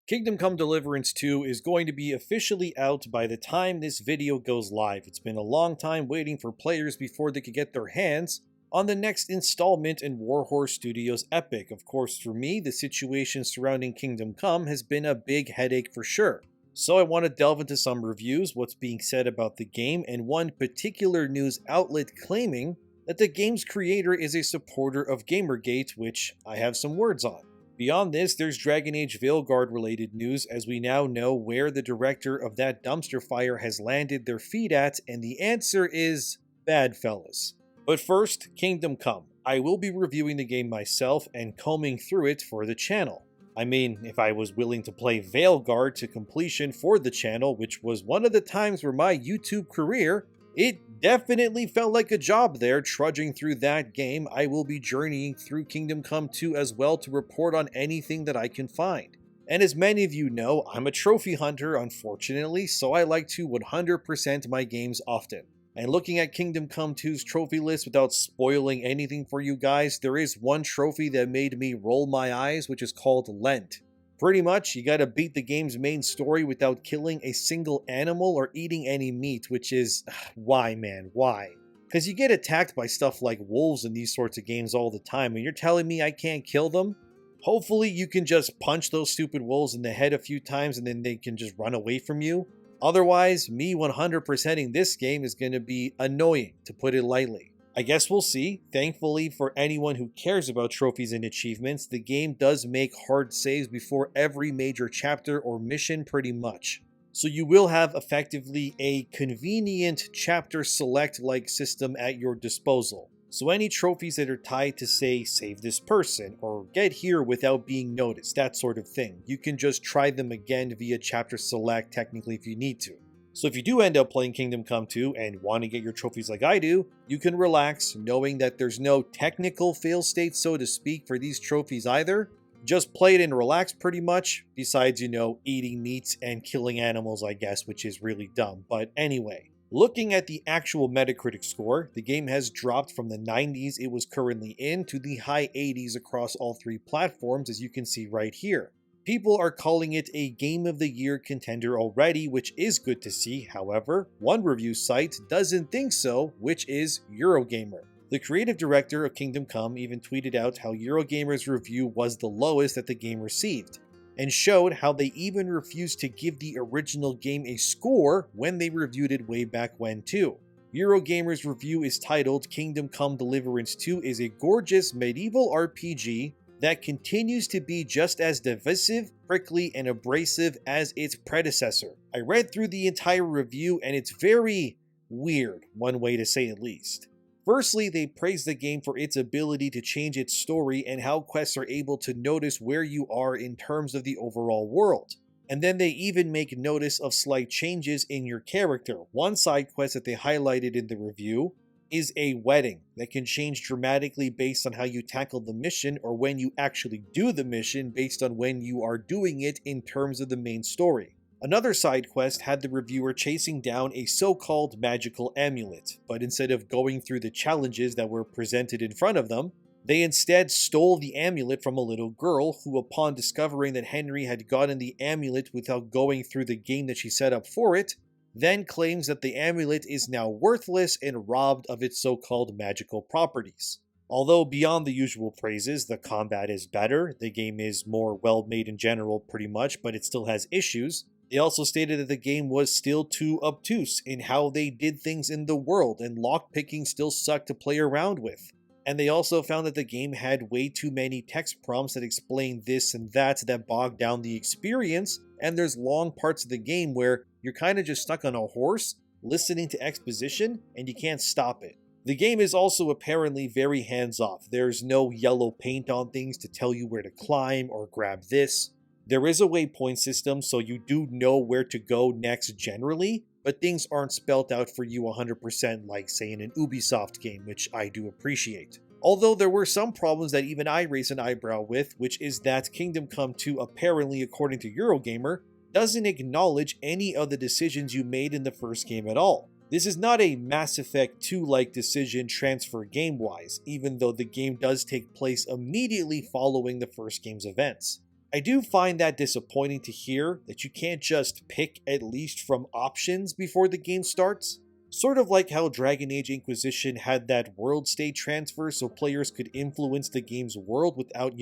Kingdom Come Deliverance 2 is going to be officially out by the time this video goes live. It's been a long time waiting for players before they could get their hands on the next installment in Warhorse Studios' epic. Of course, for me, the situation surrounding Kingdom Come has been a big headache for sure. So I want to delve into some reviews, what's being said about the game, and one particular news outlet claiming that the game's creator is a supporter of Gamergate, which I have some words on. Beyond this, there's Dragon Age Veilguard related news, as we now know where the director of that dumpster fire has landed their feet at, and the answer is bad, fellas. But first, Kingdom Come. I will be reviewing the game myself and combing through it for the channel. I mean, if I was willing to play Veilguard to completion for the channel, which was one of the times where my YouTube career, it definitely felt like a job there, trudging through that game. I will be journeying through Kingdom Come 2 as well to report on anything that I can find. And as many of you know, I'm a trophy hunter, unfortunately, so I like to 100% my games often. And looking at Kingdom Come 2's trophy list without spoiling anything for you guys, there is one trophy that made me roll my eyes, which is called Lent. Pretty much, you gotta beat the game's main story without killing a single animal or eating any meat, which is, why man, why? Because you get attacked by stuff like wolves in these sorts of games all the time, and you're telling me I can't kill them? Hopefully you can just punch those stupid wolves in the head a few times and then they can just run away from you. Otherwise, me 100%ing this game is gonna be annoying, to put it lightly. I guess we'll see. Thankfully, for anyone who cares about trophies and achievements, the game does make hard saves before every major chapter or mission pretty much. So you will have effectively a convenient chapter select-like system at your disposal. So any trophies that are tied to, say, save this person, or get here without being noticed, that sort of thing, you can just try them again via chapter select technically if you need to. So if you do end up playing Kingdom Come 2 and want to get your trophies like I do, you can relax knowing that there's no technical fail state, so to speak, for these trophies either. Just play it and relax pretty much, besides, eating meats and killing animals, I guess, which is really dumb. But anyway, looking at the actual Metacritic score, the game has dropped from the 90s it was currently in to the high 80s across all three platforms, as you can see right here. People are calling it a Game of the Year contender already, which is good to see. However, one review site doesn't think so, which is Eurogamer. The creative director of Kingdom Come even tweeted out how Eurogamer's review was the lowest that the game received, and showed how they even refused to give the original game a score when they reviewed it way back when too. Eurogamer's review is titled Kingdom Come Deliverance 2 is a gorgeous medieval RPG that continues to be just as divisive, prickly, and abrasive as its predecessor. I read through the entire review and it's very weird, one way to say at least. Firstly, they praise the game for its ability to change its story and how quests are able to notice where you are in terms of the overall world. And then they even make notice of slight changes in your character. One side quest that they highlighted in the review is a wedding that can change dramatically based on how you tackle the mission, or when you actually do the mission based on when you are doing it in terms of the main story. Another side quest had the reviewer chasing down a so-called magical amulet, but instead of going through the challenges that were presented in front of them, they instead stole the amulet from a little girl who, upon discovering that Henry had gotten the amulet without going through the game that she set up for it, then claims that the amulet is now worthless and robbed of its so-called magical properties. Although beyond the usual praises, the combat is better, the game is more well-made in general pretty much, but it still has issues. They also stated that the game was still too obtuse in how they did things in the world, and lockpicking still sucked to play around with. And they also found that the game had way too many text prompts that explained this and that bogged down the experience, and there's long parts of the game where you're kind of just stuck on a horse, listening to exposition, and you can't stop it. The game is also apparently very hands-off. There's no yellow paint on things to tell you where to climb or grab this. There is a waypoint system, so you do know where to go next generally, but things aren't spelt out for you 100% like, say, in an Ubisoft game, which I do appreciate. Although there were some problems that even I raise an eyebrow with, which is that Kingdom Come 2 apparently, according to Eurogamer, doesn't acknowledge any of the decisions you made in the first game at all. This is not a Mass Effect 2-like decision transfer game-wise, even though the game does take place immediately following the first game's events. I do find that disappointing to hear that you can't just pick at least from options before the game starts. Sort of like how Dragon Age Inquisition had that world state transfer so players could influence the game's world without,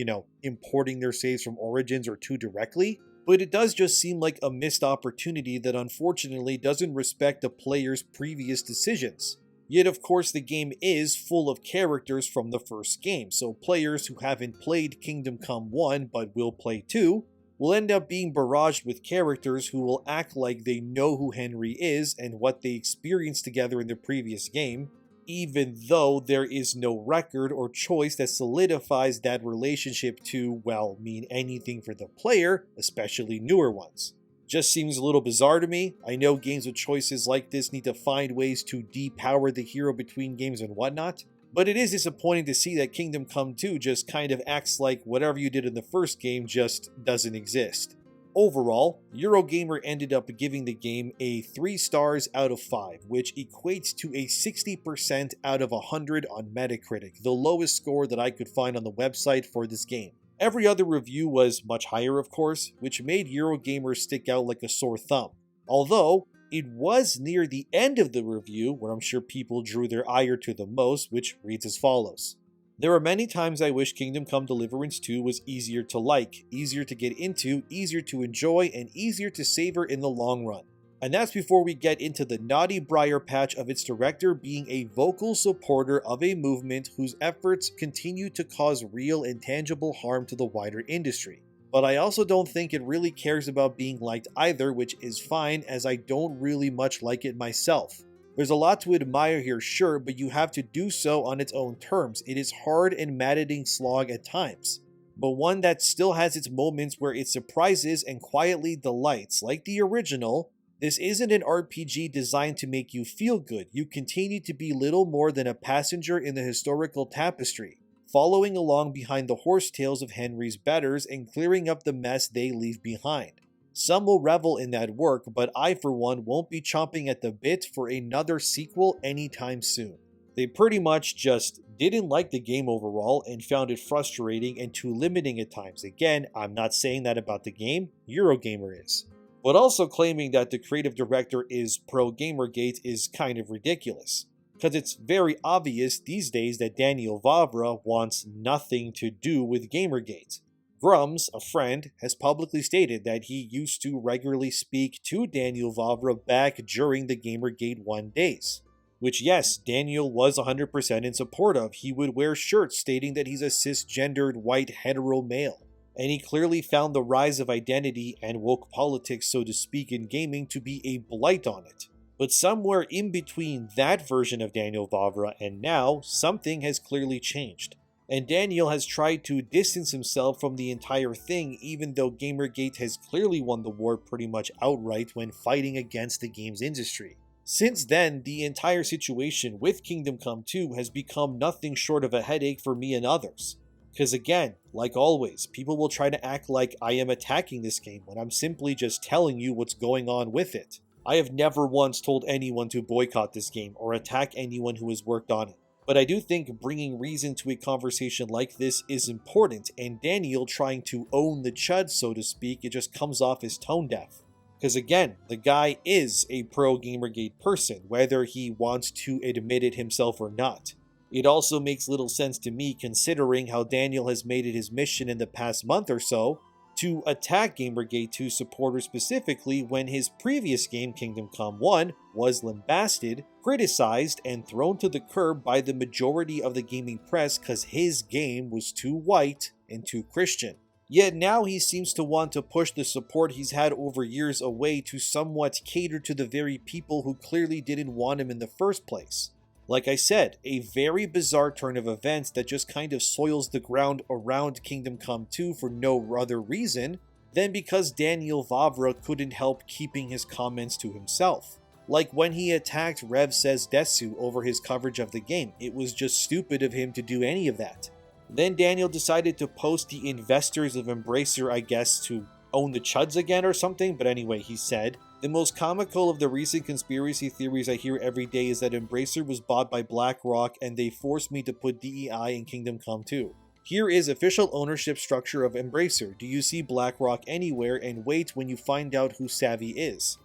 importing their saves from Origins or 2 directly. But it does just seem like a missed opportunity that unfortunately doesn't respect a player's previous decisions. Yet of course the game is full of characters from the first game, so players who haven't played Kingdom Come 1 but will play 2 will end up being barraged with characters who will act like they know who Henry is and what they experienced together in the previous game, even though there is no record or choice that solidifies that relationship to, well, mean anything for the player, especially newer ones. Just seems a little bizarre to me. I know games with choices like this need to find ways to depower the hero between games and whatnot, but it is disappointing to see that Kingdom Come 2 just kind of acts like whatever you did in the first game just doesn't exist. Overall, Eurogamer ended up giving the game a 3 stars out of 5, which equates to a 60% out of 100 on Metacritic, the lowest score that I could find on the website for this game. Every other review was much higher, of course, which made Eurogamer stick out like a sore thumb. Although, it was near the end of the review where I'm sure people drew their ire to the most, which reads as follows. There are many times I wish Kingdom Come Deliverance 2 was easier to like, easier to get into, easier to enjoy, and easier to savor in the long run. And that's before we get into the naughty briar patch of its director being a vocal supporter of a movement whose efforts continue to cause real and tangible harm to the wider industry. But I also don't think it really cares about being liked either, which is fine as I don't really much like it myself. There's a lot to admire here, sure, but you have to do so on its own terms. It is hard and maddening slog at times, but one that still has its moments where it surprises and quietly delights. Like the original, this isn't an RPG designed to make you feel good. You continue to be little more than a passenger in the historical tapestry, following along behind the horsetails of Henry's betters and clearing up the mess they leave behind. Some will revel in that work, but I for one won't be chomping at the bit for another sequel anytime soon. They pretty much just didn't like the game overall and found it frustrating and too limiting at times. Again, I'm not saying that about the game, Eurogamer is. But also claiming that the creative director is pro-Gamergate is kind of ridiculous, because it's very obvious these days that Daniel Vavra wants nothing to do with Gamergate. Grums, a friend, has publicly stated that he used to regularly speak to Daniel Vavra back during the Gamergate 1 days. Which yes, Daniel was 100% in support of. He would wear shirts stating that he's a cisgendered white hetero male. And he clearly found the rise of identity and woke politics, so to speak, in gaming to be a blight on it. But somewhere in between that version of Daniel Vavra and now, something has clearly changed. And Daniel has tried to distance himself from the entire thing, even though Gamergate has clearly won the war pretty much outright when fighting against the games industry. Since then, the entire situation with Kingdom Come 2 has become nothing short of a headache for me and others. Because again, like always, people will try to act like I am attacking this game when I'm simply just telling you what's going on with it. I have never once told anyone to boycott this game or attack anyone who has worked on it. But I do think bringing reason to a conversation like this is important, and Daniel trying to own the chud, so to speak, it just comes off as tone deaf. Because again, the guy is a pro-Gamergate person, whether he wants to admit it himself or not. It also makes little sense to me considering how Daniel has made it his mission in the past month or so to attack Gamergate 2 supporters specifically when his previous game, Kingdom Come 1, was lambasted, criticized, and thrown to the curb by the majority of the gaming press because his game was too white and too Christian. Yet now he seems to want to push the support he's had over years away to somewhat cater to the very people who clearly didn't want him in the first place. Like I said, a very bizarre turn of events that just kind of soils the ground around Kingdom Come 2 for no other reason than because Daniel Vavra couldn't help keeping his comments to himself. Like when he attacked Rev Says Desu over his coverage of the game, it was just stupid of him to do any of that. Then Daniel decided to post the investors of Embracer, I guess, to own the chuds again or something, but anyway, he said, "The most comical of the recent conspiracy theories I hear every day is that Embracer was bought by BlackRock and they forced me to put DEI in Kingdom Come 2. Here is official ownership structure of Embracer. Do you see BlackRock anywhere? And wait when you find out who Savvy is.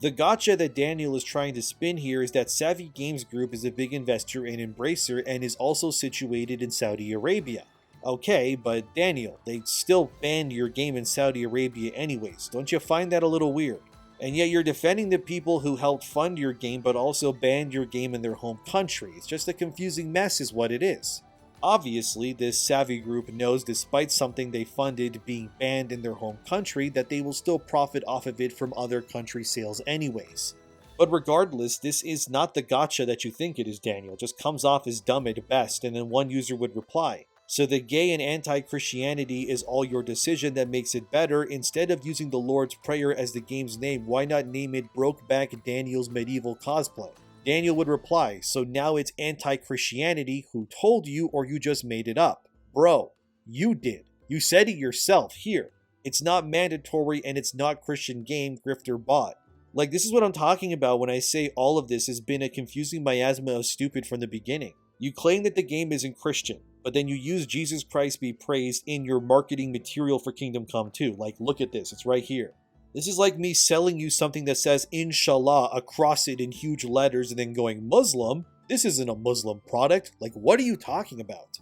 The gotcha that Daniel is trying to spin here is that Savvy Games Group is a big investor in Embracer and is also situated in Saudi Arabia. Okay, but Daniel, they still banned your game in Saudi Arabia anyways. Don't you find that a little weird? And yet you're defending the people who helped fund your game but also banned your game in their home country. It's just a confusing mess is what it is. Obviously, this Savvy group knows despite something they funded being banned in their home country that they will still profit off of it from other country sales anyways. But regardless, this is not the gotcha that you think it is, Daniel. It just comes off as dumb at best, and then one user would reply, "So the gay and anti-Christianity is all your decision that makes it better. Instead of using the Lord's Prayer as the game's name, why not name it Brokeback Daniel's Medieval Cosplay?" Daniel would reply, "So now it's anti-Christianity. Who told you, or you just made it up?" Bro, you did. You said it yourself here. It's not mandatory and it's not Christian game, grifter bot. Like, this is what I'm talking about when I say all of this has been a confusing miasma of stupid from the beginning. You claim that the game isn't Christian, but then you use Jesus Christ be praised in your marketing material for Kingdom Come 2. Like, look at this, it's right here. This is like me selling you something that says Inshallah across it in huge letters and then going Muslim. This isn't a Muslim product. Like, what are you talking about?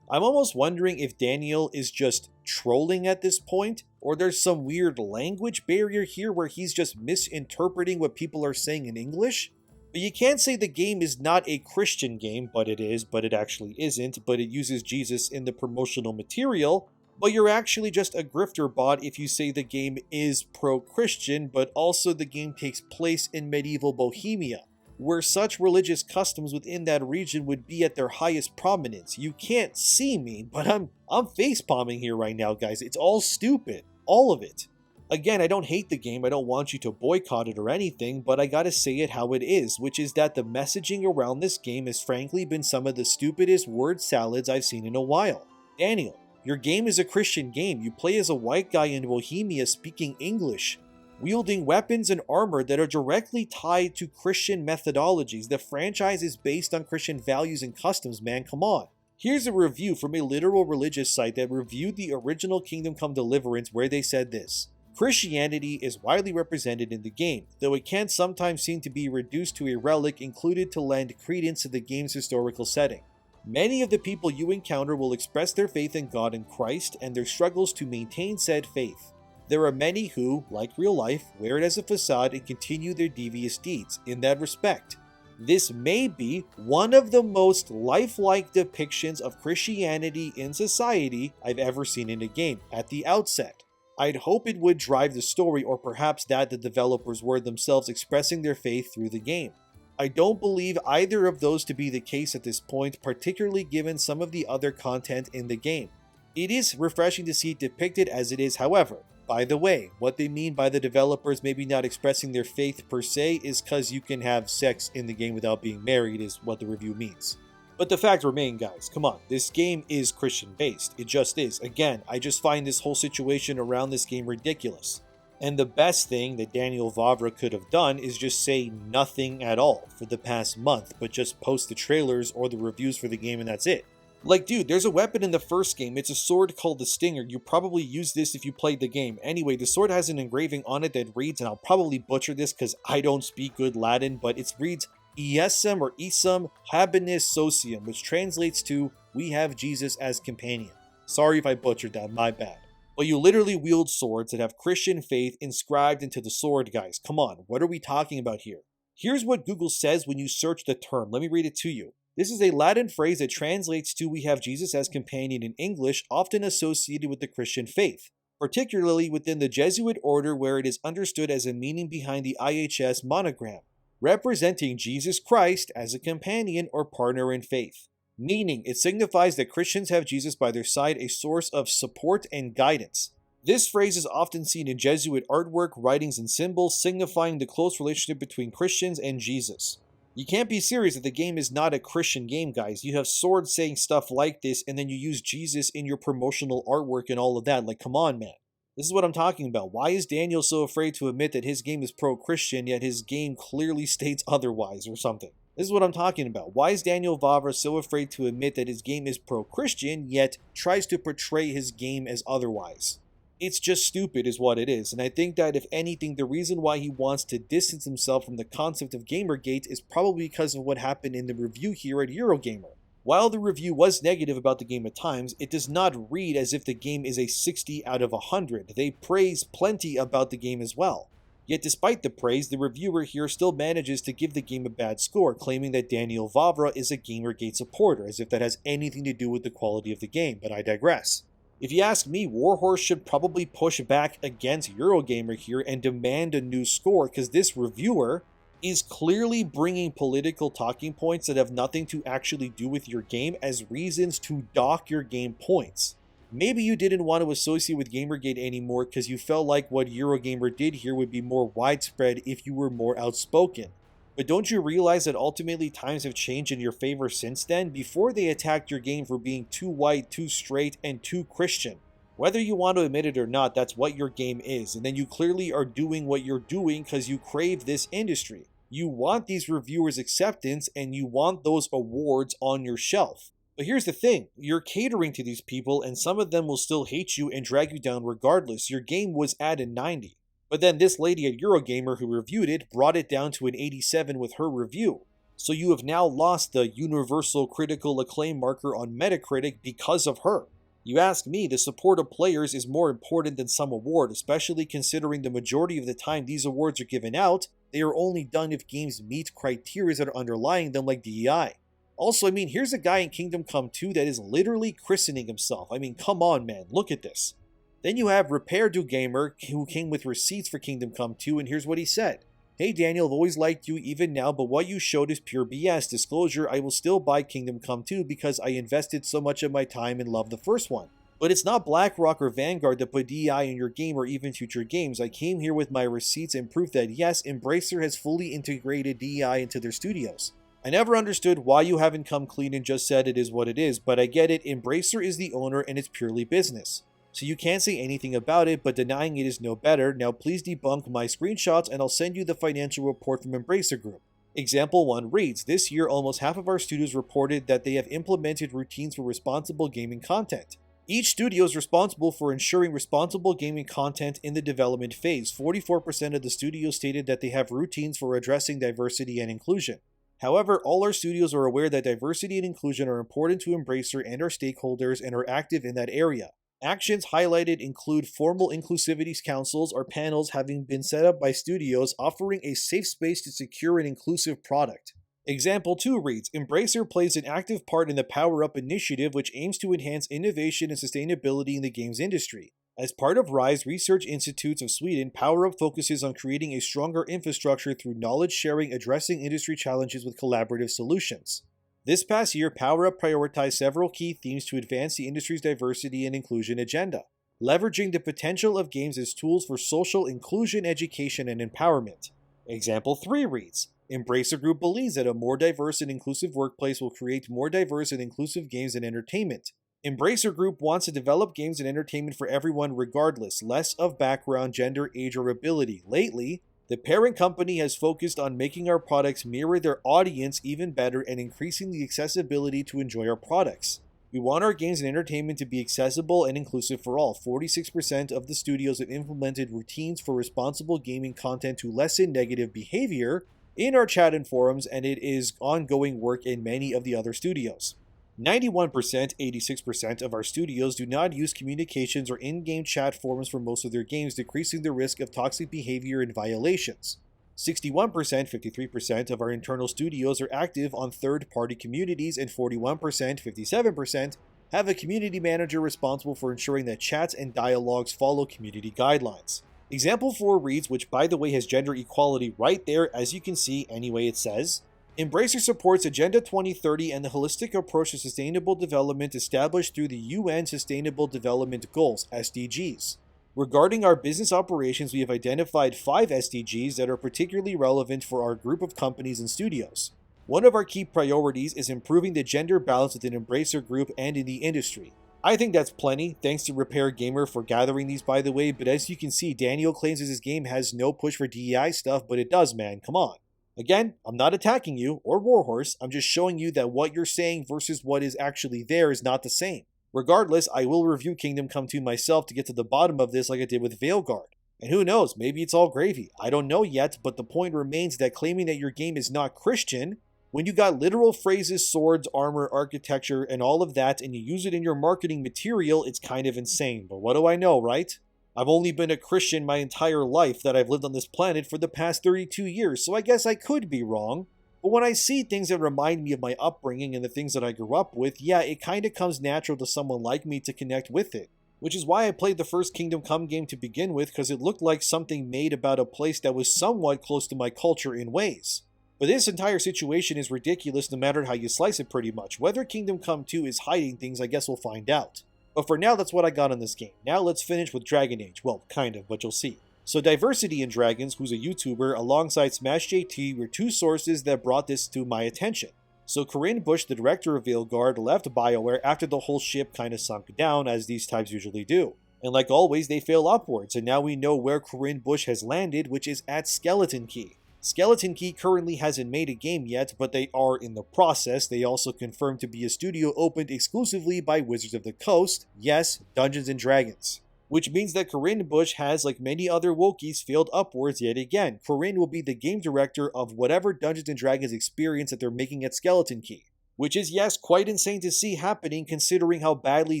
I'm almost wondering if Daniel is just trolling at this point, or there's some weird language barrier here where he's just misinterpreting what people are saying in English. But you can't say the game is not a Christian game, but it is, but it actually isn't, but it uses Jesus in the promotional material. But you're actually just a grifter bot if you say the game is pro-Christian, but also the game takes place in medieval Bohemia, where such religious customs within that region would be at their highest prominence. You can't see me, but I'm facepalming here right now, guys. It's all stupid. All of it. Again, I don't hate the game, I don't want you to boycott it or anything, but I gotta say it how it is, which is that the messaging around this game has frankly been some of the stupidest word salads I've seen in a while. Daniel, your game is a Christian game. You play as a white guy in Bohemia speaking English, wielding weapons and armor that are directly tied to Christian methodologies. The franchise is based on Christian values and customs, man, come on. Here's a review from a literal religious site that reviewed the original Kingdom Come Deliverance, where they said this: "Christianity is widely represented in the game, though it can sometimes seem to be reduced to a relic included to lend credence to the game's historical setting. Many of the people you encounter will express their faith in God and Christ and their struggles to maintain said faith. There are many who, like real life, wear it as a facade and continue their devious deeds. In that respect, this may be one of the most lifelike depictions of Christianity in society I've ever seen in a game at the outset. I'd hope it would drive the story, or perhaps that the developers were themselves expressing their faith through the game. I don't believe either of those to be the case at this point, particularly given some of the other content in the game. It is refreshing to see it depicted as it is, however. By the way, what they mean by the developers maybe not expressing their faith per se is because you can have sex in the game without being married, is what the review means. But the fact remains, guys, come on, this game is Christian based. It just is. Again, I just find this whole situation around this game ridiculous. And the best thing that Daniel Vavra could have done is just say nothing at all for the past month, but just post the trailers or the reviews for the game and that's it. Like, dude, there's a weapon in the first game. It's a sword called the Stinger. You probably used this if you played the game. Anyway, the sword has an engraving on it that reads, and I'll probably butcher this because I don't speak good Latin, but it reads Iesum or Isum Habenis Socium, which translates to, "We have Jesus as companion." Sorry if I butchered that, my bad. But you literally wield swords that have Christian faith inscribed into the sword, guys. Come on, what are we talking about here? Here's what Google says when you search the term. Let me read it to you. This is a Latin phrase that translates to "we have Jesus as companion" in English, often associated with the Christian faith, particularly within the Jesuit order, where it is understood as a meaning behind the IHS monogram, representing Jesus Christ as a companion or partner in faith. Meaning, it signifies that Christians have Jesus by their side, a source of support and guidance. This phrase is often seen in Jesuit artwork, writings, and symbols, signifying the close relationship between Christians and Jesus. You can't be serious that the game is not a Christian game, guys. You have swords saying stuff like this, and then you use Jesus in your promotional artwork and all of that. Like, come on, man. This is what I'm talking about. Why is Daniel so afraid to admit that his game is pro-Christian, yet his game clearly states otherwise or something? This is what I'm talking about. Why is Daniel Vavra so afraid to admit that his game is pro-Christian, yet tries to portray his game as otherwise? It's just stupid is what it is, and I think that if anything, the reason why he wants to distance himself from the concept of Gamergate is probably because of what happened in the review here at Eurogamer. While the review was negative about the game at times, it does not read as if the game is a 60 out of 100. They praise plenty about the game as well. Yet despite the praise, the reviewer here still manages to give the game a bad score, claiming that Daniel Vavra is a Gamergate supporter, as if that has anything to do with the quality of the game, but I digress. If you ask me, Warhorse should probably push back against Eurogamer here and demand a new score, because this reviewer is clearly bringing political talking points that have nothing to actually do with your game as reasons to dock your game points. Maybe you didn't want to associate with Gamergate anymore because you felt like what Eurogamer did here would be more widespread if you were more outspoken. But don't you realize that ultimately times have changed in your favor since then? Before they attacked your game for being too white, too straight, and too Christian. Whether you want to admit it or not, that's what your game is, and then you clearly are doing what you're doing because you crave this industry. You want these reviewers' acceptance, and you want those awards on your shelf. But here's the thing, you're catering to these people, and some of them will still hate you and drag you down regardless. Your game was at a 90. But then this lady at Eurogamer who reviewed it brought it down to an 87 with her review. So you have now lost the universal critical acclaim marker on Metacritic because of her. You ask me, the support of players is more important than some award, especially considering the majority of the time these awards are given out, they are only done if games meet criteria that are underlying them like DEI. Also, I mean, here's a guy in Kingdom Come 2 that is literally christening himself. I mean, come on, man, look at this. Then you have Repair Do Gamer, who came with receipts for Kingdom Come 2, and here's what he said. Hey Daniel, I've always liked you even now, but what you showed is pure BS. Disclosure, I will still buy Kingdom Come 2 because I invested so much of my time and love the first one. But it's not BlackRock or Vanguard that put DEI in your game or even future games. I came here with my receipts and proof that yes, Embracer has fully integrated DEI into their studios. I never understood why you haven't come clean and just said it is what it is, but I get it, Embracer is the owner and it's purely business. So you can't say anything about it, but denying it is no better. Now please debunk my screenshots and I'll send you the financial report from Embracer Group. Example 1 reads, this year almost half of our studios reported that they have implemented routines for responsible gaming content. Each studio is responsible for ensuring responsible gaming content in the development phase. 44% of the studios stated that they have routines for addressing diversity and inclusion. However, all our studios are aware that diversity and inclusion are important to Embracer and our stakeholders and are active in that area. Actions highlighted include formal inclusivity councils or panels having been set up by studios offering a safe space to secure an inclusive product. Example 2 reads, Embracer plays an active part in the Power Up initiative which aims to enhance innovation and sustainability in the games industry. As part of RISE Research Institutes of Sweden, Power Up focuses on creating a stronger infrastructure through knowledge sharing, addressing industry challenges with collaborative solutions. This past year, Power Up prioritized several key themes to advance the industry's diversity and inclusion agenda, leveraging the potential of games as tools for social inclusion, education, and empowerment. Example 3 reads, Embracer Group believes that a more diverse and inclusive workplace will create more diverse and inclusive games and entertainment. Embracer Group wants to develop games and entertainment for everyone regardless, less of background, gender, age, or ability. Lately, the parent company has focused on making our products mirror their audience even better and increasing the accessibility to enjoy our products. We want our games and entertainment to be accessible and inclusive for all. 46% of the studios have implemented routines for responsible gaming content to lessen negative behavior in our chat and forums, and it is ongoing work in many of the other studios. 91%, 86% of our studios do not use communications or in-game chat forums for most of their games, decreasing the risk of toxic behavior and violations. 61%, 53% of our internal studios are active on third-party communities, and 41%, 57% have a community manager responsible for ensuring that chats and dialogues follow community guidelines. Example 4 reads, which by the way has gender equality right there, as you can see anyway it says, Embracer supports Agenda 2030 and the holistic approach to sustainable development established through the UN Sustainable Development Goals, SDGs. Regarding our business operations, we have identified 5 SDGs that are particularly relevant for our group of companies and studios. One of our key priorities is improving the gender balance within Embracer Group and in the industry. I think that's plenty, thanks to Repair Gamer for gathering these by the way, but as you can see, Daniel claims that his game has no push for DEI stuff, but it does, man, come on. Again, I'm not attacking you or Warhorse, I'm just showing you that what you're saying versus what is actually there is not the same. Regardless, I will review Kingdom Come 2 myself to get to the bottom of this like I did with Veilguard. And who knows, maybe it's all gravy. I don't know yet, but the point remains that claiming that your game is not Christian, when you got literal phrases, swords, armor, architecture, and all of that, and you use it in your marketing material, it's kind of insane. But what do I know, right? I've only been a Christian my entire life that I've lived on this planet for the past 32 years, so I guess I could be wrong. But when I see things that remind me of my upbringing and the things that I grew up with, yeah, it kinda comes natural to someone like me to connect with it. Which is why I played the first Kingdom Come game to begin with, because it looked like something made about a place that was somewhat close to my culture in ways. But this entire situation is ridiculous no matter how you slice it pretty much. Whether Kingdom Come 2 is hiding things, I guess we'll find out. But for now, that's what I got on this game. Now let's finish with Dragon Age. Well, kind of, but you'll see. So Diversity in Dragons, who's a YouTuber, alongside SmashJT were two sources that brought this to my attention. So Corinne Bush, the director of Veilguard, left BioWare after the whole ship kinda sunk down, as these types usually do. And like always, they fail upwards, and now we know where Corinne Bush has landed, which is at Skeleton Key. Skeleton Key currently hasn't made a game yet, but they are in the process. They also confirmed to be a studio opened exclusively by Wizards of the Coast, yes, Dungeons & Dragons. Which means that Corinne Bush has, like many other Wokies, failed upwards yet again. Corinne will be the game director of whatever Dungeons & Dragons experience that they're making at Skeleton Key. Which is, yes, quite insane to see happening considering how badly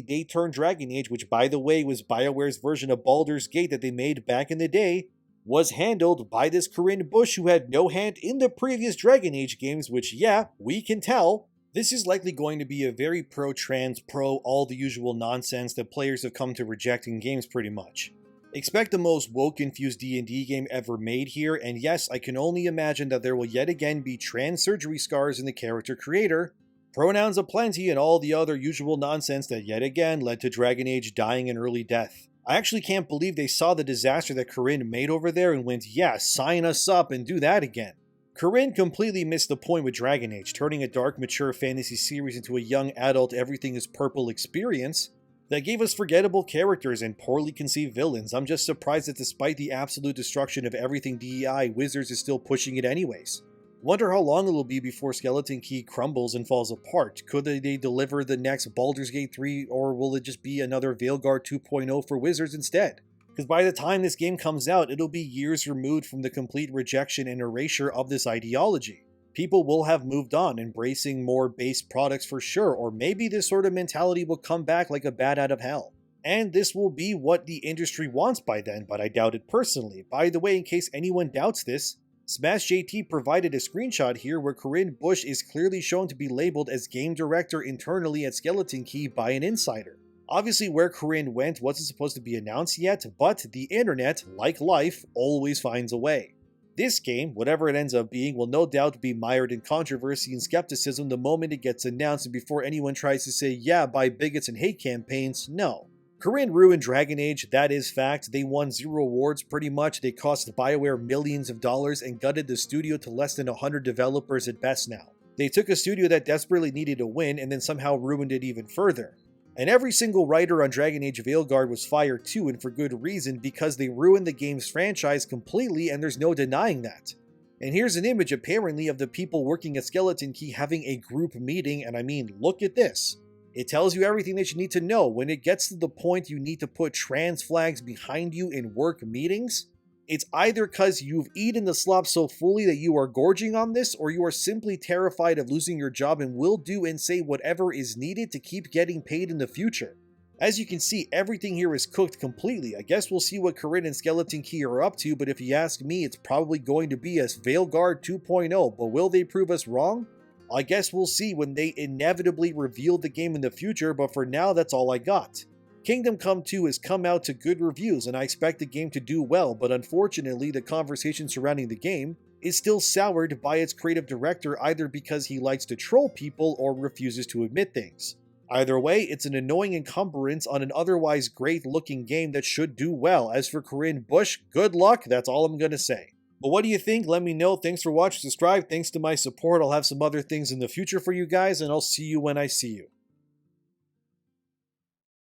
they turned Dragon Age, which by the way was BioWare's version of Baldur's Gate that they made back in the day, was handled by this Corinne Bush who had no hand in the previous Dragon Age games, which, yeah, we can tell. This is likely going to be a very pro-trans, pro-all the usual nonsense that players have come to reject in games pretty much. Expect the most woke-infused D&D game ever made here, and yes, I can only imagine that there will yet again be trans surgery scars in the character creator, pronouns aplenty, and all the other usual nonsense that yet again led to Dragon Age dying an early death. I actually can't believe they saw the disaster that Corinne made over there and went, yeah, sign us up and do that again. Corinne completely missed the point with Dragon Age, turning a dark, mature fantasy series into a young adult everything is purple experience that gave us forgettable characters and poorly conceived villains. I'm just surprised that despite the absolute destruction of everything DEI, Wizards is still pushing it anyways. Wonder how long it'll be before Skeleton Key crumbles and falls apart. Could they deliver the next Baldur's Gate 3, or will it just be another Veilguard 2.0 for Wizards instead? Because by the time this game comes out, it'll be years removed from the complete rejection and erasure of this ideology. People will have moved on, embracing more base products for sure, or maybe this sort of mentality will come back like a bat out of hell. And this will be what the industry wants by then, but I doubt it personally. By the way, in case anyone doubts this, SmashJT provided a screenshot here where Corinne Bush is clearly shown to be labeled as game director internally at Skeleton Key by an insider. Obviously where Corinne went wasn't supposed to be announced yet, but the internet, like life, always finds a way. This game, whatever it ends up being, will no doubt be mired in controversy and skepticism the moment it gets announced, and before anyone tries to say, yeah, by bigots and hate campaigns, no. Corinne ruined Dragon Age, that is fact. They won 0 awards pretty much, they cost BioWare millions of dollars and gutted the studio to less than 100 developers at best now. They took a studio that desperately needed a win and then somehow ruined it even further. And every single writer on Dragon Age Veilguard was fired too, and for good reason, because they ruined the game's franchise completely and there's no denying that. And here's an image apparently of the people working at Skeleton Key having a group meeting, and I mean, look at this. It tells you everything that you need to know. When it gets to the point you need to put trans flags behind you in work meetings, it's either because you've eaten the slop so fully that you are gorging on this, or you are simply terrified of losing your job and will do and say whatever is needed to keep getting paid in the future. As you can see, everything here is cooked completely. I guess we'll see what Corinne and Skeleton Key are up to, but if you ask me, it's probably going to be a Veilguard 2.0, but will they prove us wrong? I guess we'll see when they inevitably reveal the game in the future, but for now, that's all I got. Kingdom Come 2 has come out to good reviews, and I expect the game to do well, but unfortunately, the conversation surrounding the game is still soured by its creative director, either because he likes to troll people or refuses to admit things. Either way, it's an annoying encumbrance on an otherwise great-looking game that should do well. As for Corinne Bush, good luck, that's all I'm gonna say. But what do you think? Let me know. Thanks for watching, subscribe, thanks to my support. I'll have some other things in the future for you guys, and I'll see you when I see you.